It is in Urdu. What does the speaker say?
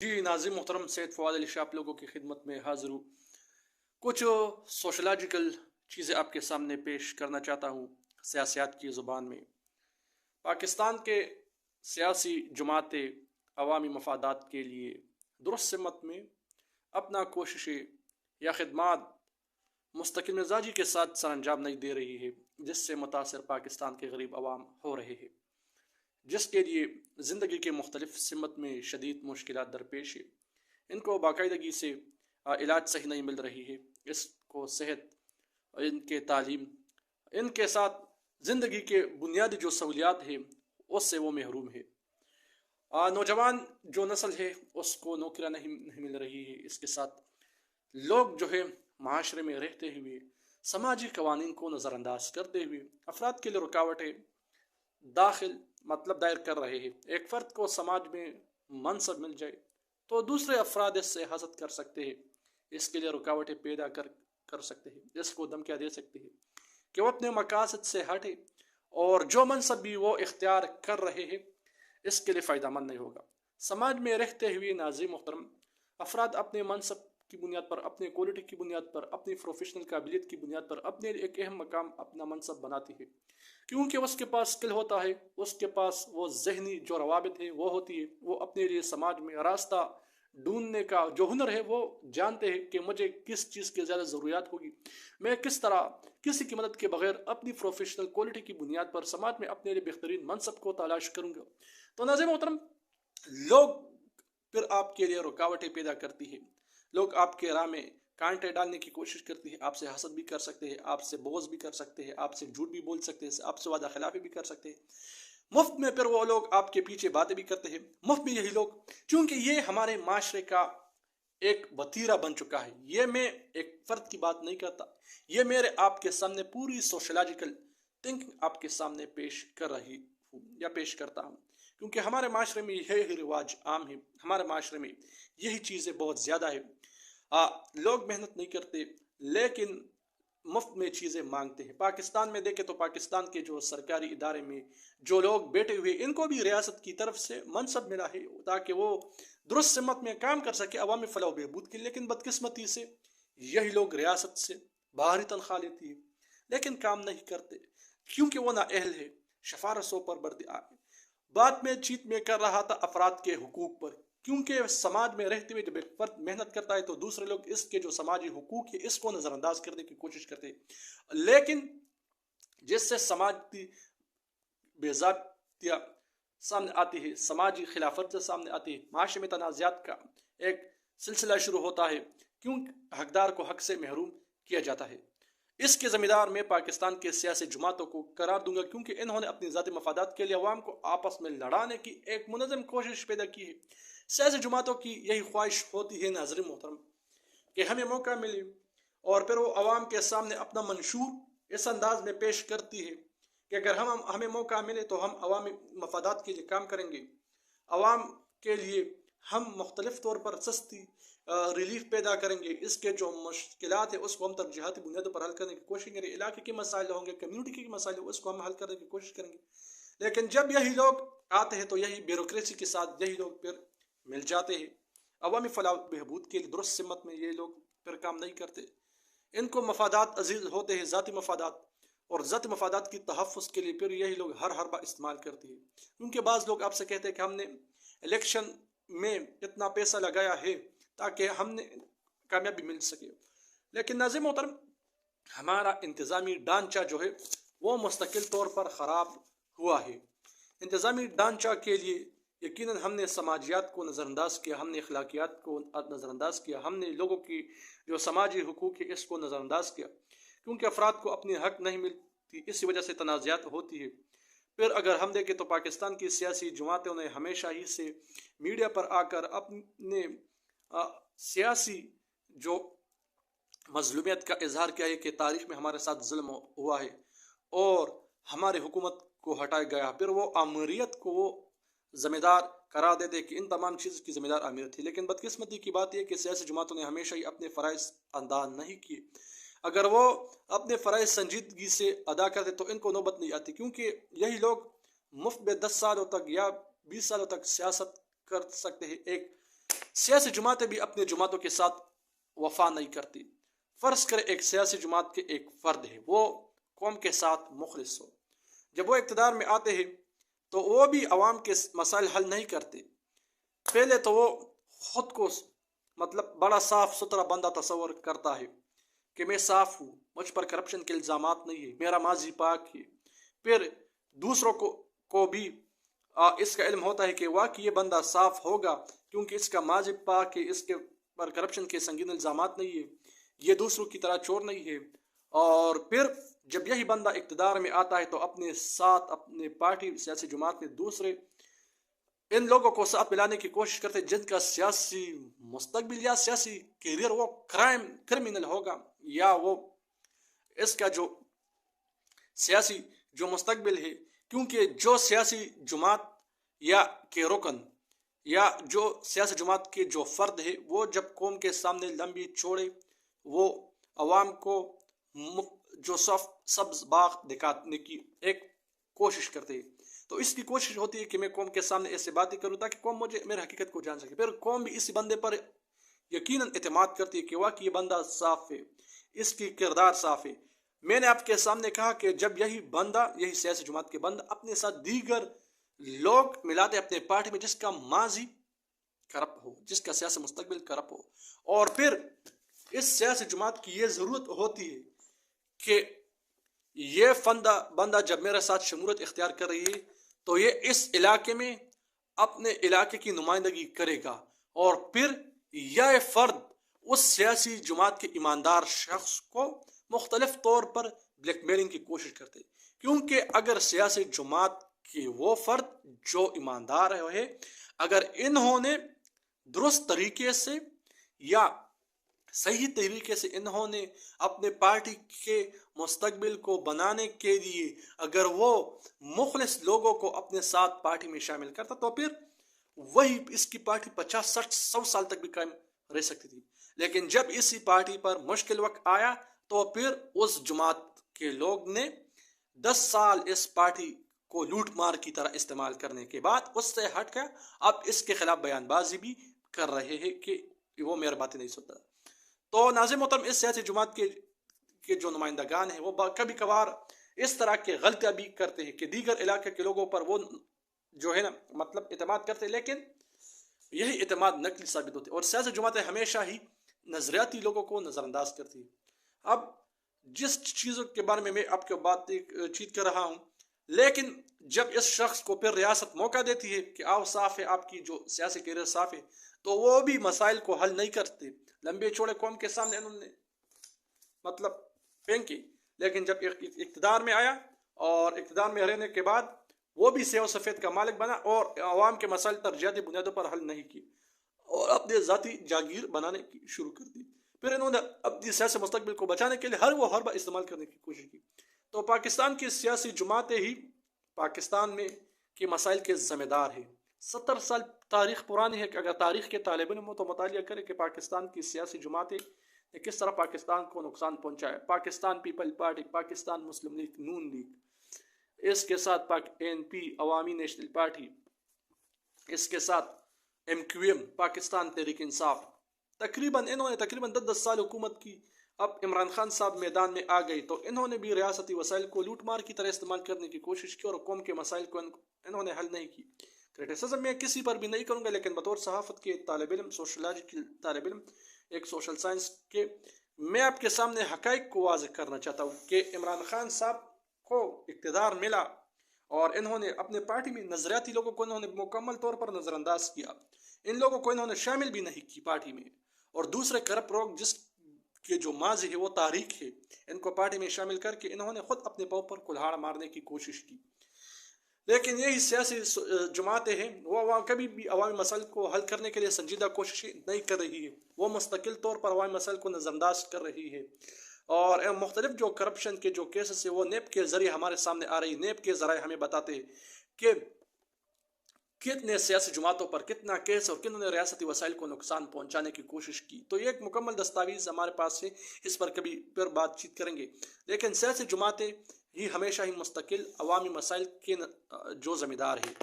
جی ناظرین محترم، سید فواد علی شاہ آپ لوگوں کی خدمت میں حاضر ہوں۔ کچھ سوشلوجیکل چیزیں آپ کے سامنے پیش کرنا چاہتا ہوں سیاسیات کی زبان میں۔ پاکستان کے سیاسی جماعتیں عوامی مفادات کے لیے درست سمت میں اپنا کوششیں یا خدمات مستقل مزاجی کے ساتھ سر انجام نہیں دے رہی ہے، جس سے متاثر پاکستان کے غریب عوام ہو رہے ہیں، جس کے لیے زندگی کے مختلف سمت میں شدید مشکلات درپیش ہے۔ ان کو باقاعدگی سے علاج صحیح نہیں مل رہی ہے، اس کو صحت، ان کے تعلیم، ان کے ساتھ زندگی کے بنیادی جو سہولیات ہیں اس سے وہ محروم ہے۔ نوجوان جو نسل ہے اس کو نوکریاں نہیں مل رہی ہے، اس کے ساتھ لوگ جو ہے معاشرے میں رہتے ہوئے سماجی قوانین کو نظر انداز کرتے ہوئے افراد کے لیے رکاوٹیں دائر کر رہے ہیں۔ ایک فرد کو سماج میں منصب مل جائے تو دوسرے افراد اس سے حسد کر سکتے ہیں، اس کے لیے رکاوٹیں پیدا کر سکتے ہیں، اس کو دھمکیاں دے سکتے ہیں کہ وہ اپنے مقاصد سے ہٹے اور جو منصب بھی وہ اختیار کر رہے ہیں اس کے لیے فائدہ مند نہیں ہوگا۔ سماج میں رہتے ہوئے ناظرین محترم، افراد اپنے منصب کی بنیاد پر، اپنے کوالٹی کی بنیاد پر، اپنی پروفیشنل قابلیت کی بنیاد پر اپنے لیے ایک اہم مقام اپنا منصب بناتی ہے، کیونکہ اس کے پاس اسکل ہوتا ہے، اس کے پاس وہ ذہنی جو روابط ہے وہ ہوتی ہے، وہ اپنے لیے سماج میں راستہ ڈھونڈنے کا جو ہنر ہے وہ جانتے ہیں کہ مجھے کس چیز کی زیادہ ضروریات ہوگی، میں کس طرح کسی کی مدد کے بغیر اپنی پروفیشنل کوالٹی کی بنیاد پر سماج میں اپنے لیے بہترین منصب کو تلاش کروں گا۔ تو ناظرین محترم، لوگ پھر آپ کے لیے رکاوٹیں پیدا کرتی ہے، لوگ آپ کے راہ میں کانٹے ڈالنے کی کوشش کرتی ہے، آپ سے حسد بھی کر سکتے ہیں، آپ سے بغض بھی کر سکتے ہیں، آپ سے جھوٹ بھی بول سکتے ہیں، آپ سے وعدہ خلافی بھی کر سکتے ہیں۔ مفت میں پھر وہ لوگ آپ کے پیچھے باتیں بھی کرتے ہیں، مفت میں یہی لوگ، چونکہ یہ ہمارے معاشرے کا ایک وتیرہ بن چکا ہے۔ یہ میں ایک فرد کی بات نہیں کرتا، یہ میرے آپ کے سامنے پوری سوشلوجیکل تھنکنگ آپ کے سامنے پیش کر رہی ہوں یا پیش کرتا ہوں، کیونکہ ہمارے معاشرے میں یہی رواج عام ہے، ہمارے معاشرے میں یہی چیزیں بہت زیادہ ہے۔ لوگ محنت نہیں کرتے لیکن مفت میں چیزیں مانگتے ہیں۔ پاکستان میں دیکھیں تو پاکستان کے جو سرکاری ادارے میں جو لوگ بیٹھے ہوئے ان کو بھی ریاست کی طرف سے منصب ملا ہے تاکہ وہ درست سمت میں کام کر سکے عوامی فلاح و بہبود کے، لیکن بدقسمتی سے یہی لوگ ریاست سے باہری تنخواہ لیتی ہے لیکن کام نہیں کرتے، کیونکہ وہ نااہل ہے۔ سفارشوں پر بات میں چیت میں کر رہا تھا افراد کے حقوق پر، کیونکہ سماج میں رہتے ہوئے جب ایک فرد محنت کرتا ہے تو دوسرے لوگ اس کے جو سماجی حقوق ہے اس کو نظر انداز کرنے کی کوشش کرتے ہیں، لیکن جس سے سماجی بے ضابطہ سامنے آتی ہے، سماجی خلاف ورزی سامنے آتی ہے، معاشرے میں تنازعات کا ایک سلسلہ شروع ہوتا ہے، کیونکہ حقدار کو حق سے محروم کیا جاتا ہے۔ اس کے ذمہ دار میں پاکستان کے سیاسی جماعتوں کو قرار دوں گا، کیونکہ انہوں نے اپنی ذاتی مفادات کے لیے عوام کو آپس میں لڑانے کی ایک منظم کوشش پیدا کی ہے۔ سیاسی جماعتوں کی یہی خواہش ہوتی ہے ناظرین محترم کہ ہمیں موقع ملے، اور پھر وہ عوام کے سامنے اپنا منشور اس انداز میں پیش کرتی ہے کہ اگر ہمیں موقع ملے تو ہم عوامی مفادات کے لیے کام کریں گے، عوام کے لیے ہم مختلف طور پر سستی ریلیف پیدا کریں گے، اس کے جو مشکلات ہیں اس کو ہم ترجیحاتی بنیادوں پر حل کرنے کی کوشش کریں گے، علاقے کے مسائل ہوں گے، کمیونٹی کے مسائل ہوں اس کو ہم حل کرنے کی کوشش کریں گے۔ لیکن جب یہی لوگ آتے ہیں تو یہی بیوروکریسی کے ساتھ یہی لوگ پھر مل جاتے ہیں، عوامی فلاح و بہبود کے لیے درست سمت میں یہ لوگ پھر کام نہیں کرتے، ان کو مفادات عزیز ہوتے ہیں، ذاتی مفادات، اور ذاتی مفادات کی تحفظ کے لیے پھر یہی لوگ ہر حربہ استعمال کرتے ہیں، کیونکہ بعض لوگ آپ سے کہتے ہیں کہ ہم نے الیکشن میں اتنا پیسہ لگایا ہے تاکہ ہم نے کامیابی مل سکے، لیکن ناظرین محترم ہمارا انتظامی ڈھانچہ جو ہے وہ مستقل طور پر خراب ہوا ہے۔ انتظامی ڈھانچہ کے لیے یقیناً ہم نے سماجیات کو نظر انداز کیا، ہم نے اخلاقیات کو نظر انداز کیا، ہم نے لوگوں کی جو سماجی حقوق ہے اس کو نظر انداز کیا، کیونکہ افراد کو اپنی حق نہیں ملتی، اسی وجہ سے تنازعات ہوتی ہے۔ پھر اگر ہم دیکھیں تو پاکستان کی سیاسی جماعتوں نے ہمیشہ ہی سے میڈیا پر آ کر اپنے سیاسی جو مظلومیت کا اظہار کیا ہے کہ تاریخ میں ہمارے ساتھ ظلم ہوا ہے اور ہماری حکومت کو ہٹایا گیا، پھر وہ آمریت کو وہ ذمہ دار قرار دیتے کہ ان تمام چیزوں کی ذمہ دار امیر تھی، لیکن بدقسمتی کی بات یہ کہ سیاسی جماعتوں نے ہمیشہ ہی اپنے فرائض ادا نہیں کیے۔ اگر وہ اپنے فرائض سنجیدگی سے ادا کرتے تو ان کو نوبت نہیں آتی، کیونکہ یہی لوگ مفت میں 10 سالوں تک یا 20 سالوں تک سیاست کر سکتے ہیں، ایک سیاسی جماعتیں بھی اپنے جماعتوں کے ساتھ وفا نہیں کرتی۔ فرض کرے ایک سیاسی جماعت کے ایک فرد ہے، وہ قوم کے ساتھ مخلص ہو، جب وہ اقتدار میں آتے ہیں تو وہ بھی عوام کے مسائل حل نہیں کرتے۔ پہلے تو وہ خود کو بڑا صاف ستھرا بندہ تصور کرتا ہے کہ میں صاف ہوں، مجھ پر کرپشن کے الزامات نہیں ہے، میرا ماضی پاک ہے۔ پھر دوسروں کو بھی اس کا علم ہوتا ہے کہ واقعی یہ بندہ صاف ہوگا کیونکہ اس کا ماضی پاک ہے، اس کے پر کرپشن کے سنگین الزامات نہیں ہے، یہ دوسروں کی طرح چور نہیں ہے۔ اور پھر جب یہی بندہ اقتدار میں آتا ہے تو اپنے ساتھ اپنے پارٹی سیاسی جماعت میں دوسرے ان لوگوں کو ساتھ ملانے کی کوشش کرتے جن کا سیاسی مستقبل یا سیاسی کیریئر وہ کرمینل ہوگا، یا وہ اس کا جو سیاسی جو مستقبل ہے، کیونکہ جو سیاسی جماعت یا کے رکن یا جو سیاسی جماعت کے جو فرد ہے وہ جب قوم کے سامنے لمبی چوڑے وہ عوام کو جو سبز باغ دکھانے کی ایک کوشش کرتے ہیں، تو اس کی کوشش ہوتی ہے کہ میں قوم کے سامنے ایسے باتیں کروں تاکہ قوم مجھے میرے حقیقت کو جان سکے۔ پھر قوم بھی اسی بندے پر یقیناً اعتماد کرتی ہے کہ واقعی یہ بندہ صاف ہے، اس کی کردار صاف ہے۔ میں نے آپ کے سامنے کہا کہ جب یہی بندہ، یہی سیاسی جماعت کے بندہ اپنے ساتھ دیگر لوگ ملاتے اپنے پارٹی میں جس کا ماضی کرپٹ ہو، جس کا سیاسی مستقبل کرپٹ ہو، اور پھر اس سیاسی جماعت کی یہ ضرورت ہوتی ہے کہ یہ بندہ جب میرے ساتھ شمولیت اختیار کر رہی ہے تو یہ اس علاقے میں اپنے علاقے کی نمائندگی کرے گا، اور پھر یہ فرد اس سیاسی جماعت کے ایماندار شخص کو مختلف طور پر بلیک میلنگ کی کوشش کرتے، کیونکہ اگر سیاسی جماعت کے وہ فرد جو ایماندار ہے، اگر انہوں نے درست طریقے سے یا صحیح طریقے سے انہوں نے اپنے پارٹی کے مستقبل کو بنانے کے لیے اگر وہ مخلص لوگوں کو اپنے ساتھ پارٹی میں شامل کرتا تو پھر وہی اس کی پارٹی 50 60 100 سال تک بھی قائم رہ سکتی تھی۔ لیکن جب اسی پارٹی پر مشکل وقت آیا تو پھر اس جماعت کے لوگ نے 10 سال اس پارٹی کو لوٹ مار کی طرح استعمال کرنے کے بعد اس سے ہٹ کر اب اس کے خلاف بیان بازی بھی کر رہے ہیں کہ وہ میری باتیں نہیں سنتا۔ تو ناظرین محترم، اس سیاسی جماعت کے جو نمائندگان ہیں وہ کبھی کبھار اس طرح کے غلطیاں بھی کرتے ہیں کہ دیگر علاقے کے لوگوں پر وہ جو ہے نا اعتماد کرتے ہیں، لیکن یہی اعتماد نقلی ثابت ہوتے اور سیاسی جماعتیں ہمیشہ ہی نظریاتی لوگوں کو نظر انداز کرتی ہیں۔ اب جس چیزوں کے بارے میں آپ کو بات چیت کر رہا ہوں، لیکن جب اس شخص کو پھر ریاست موقع دیتی ہے کہ آپ صاف ہے، آپ کی جو سیاسی کیریئر صاف ہے، تو وہ بھی مسائل کو حل نہیں کرتے، لمبے چوڑے قوم کے سامنے انہوں نے پھینکی۔ لیکن جب اقتدار میں آیا اور اقتدار میں رہنے کے بعد وہ بھی سیاہ و سفید کا مالک بنا اور عوام کے مسائل ترجیحاتی بنیادوں پر حل نہیں کی اور اپنے ذاتی جاگیر بنانے کی شروع کر دی۔ پھر انہوں نے اپنی سیاسی مستقبل کو بچانے کے لیے ہر وہ حربہ استعمال کرنے کی کوشش کی۔ تو پاکستان کی سیاسی جماعتیں ہی پاکستان میں کے مسائل کے ذمہ دار ہیں۔ 70 سال تاریخ پرانی ہے کہ اگر تاریخ کے طالب علم ہو تو مطالعہ کرے کہ پاکستان کی سیاسی جماعتیں نے کس طرح پاکستان کو نقصان پہنچایا۔ پاکستان پیپل پارٹی، پاکستان مسلم لیگ، نون لیگ، اس کے ساتھ NP عوامی نیشنل پارٹی، اس کے ساتھ MQM پاکستان تحریک انصاف، انہوں نے تقریباً 10 سال حکومت کی۔ اب عمران خان صاحب میدان میں آ گئی تو انہوں نے بھی ریاستی وسائل کو لوٹ مار کی طرح استعمال کرنے کی کوشش کی اور قوم کے مسائل کو انہوں نے حل نہیں کی۔ کرٹیسزم میں کسی پر بھی نہیں کروں گا، لیکن بطور صحافت کے طالب علم، سوشولوجی کے طالب علم، ایک سوشل سائنس کے، میں آپ کے سامنے حقائق کو واضح کرنا چاہتا ہوں کہ عمران خان صاحب کو اقتدار ملا اور انہوں نے اپنے پارٹی میں نظریاتی لوگوں کو انہوں نے مکمل طور پر نظر انداز کیا، ان لوگوں کو انہوں نے شامل بھی نہیں کی پارٹی میں، اور دوسرے کرپٹ لوگ جس کے جو ماضی ہے وہ تاریخ ہے، ان کو پارٹی میں شامل کر کے انہوں نے خود اپنے پاؤں پر کلہاڑ مارنے کی کوشش کی۔ لیکن یہی سیاسی جماعتیں ہیں وہ کبھی بھی عوامی مسائل کو حل کرنے کے لیے سنجیدہ کوششیں نہیں کر رہی ہے، وہ مستقل طور پر عوامی مسائل کو نظر انداز کر رہی ہے، اور مختلف جو کرپشن کے جو کیسز ہیں وہ نیب کے ذریعے ہمارے سامنے آ رہی ہے۔ نیب کے ذرائع ہمیں بتاتے ہیں کہ کتنے سیاسی جماعتوں پر کتنا کیس اور کنہوں نے ریاستی وسائل کو نقصان پہنچانے کی کوشش کی۔ تو یہ ایک مکمل دستاویز ہمارے پاس ہے، اس پر کبھی پھر بات چیت کریں گے، لیکن سیاسی جماعتیں ہی ہمیشہ ہی مستقل عوامی مسائل کے جو ذمہ دار ہیں۔